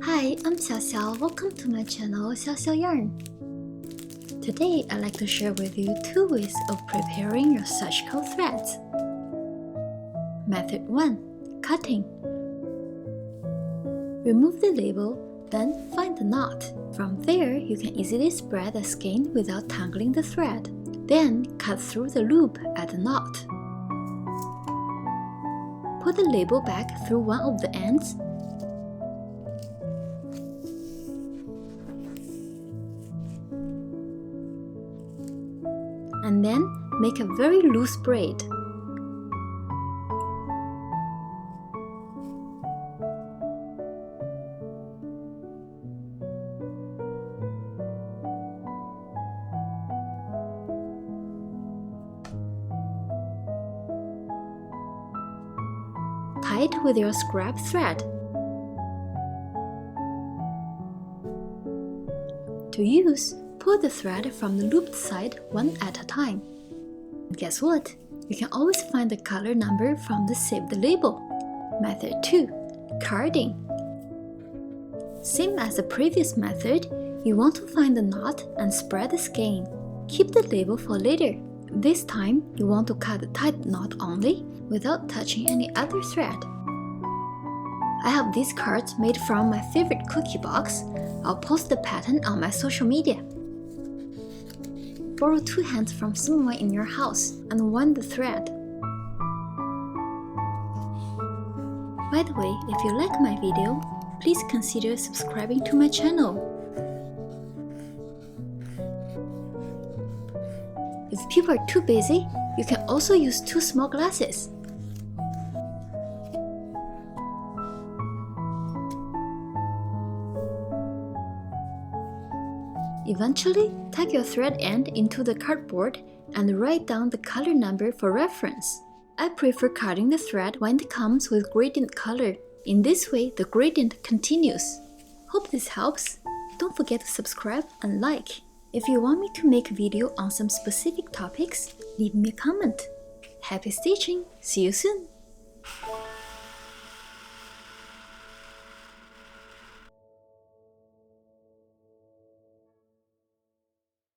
Hi, I'm Xiao. Welcome to my channel Xiao Yarn. Today I'd like to share with you 2 ways of preparing your Sashiko threads. Method 1. Cutting. Remove the label, then find the knot. From there, you can easily spread the skein without tangling the thread. Then cut through the loop at the knot. Put the label back through one of the ends. And then make a very loose braid. Tie it with your scrap thread. To use, pull the thread from the looped side one at a time. And guess what? You can always find the color number from the saved label. Method 2. Carding. Same as the previous method, you want to find the knot and spread the skein. Keep the label for later. This time, you want to cut the tight knot only, without touching any other thread. I have these cards made from my favorite cookie box. I'll post the pattern on my social media. Borrow 2 hands from someone in your house and wind the thread. By the way, if you like my video, please consider subscribing to my channel. If people are too busy, you can also use 2 small glasses. Eventually, tuck your thread end into the cardboard and write down the color number for reference. I prefer cutting the thread when it comes with gradient color. In this way, the gradient continues. Hope this helps. Don't forget to subscribe and like. If you want me to make a video on some specific topics, leave me a comment. Happy stitching! See you soon!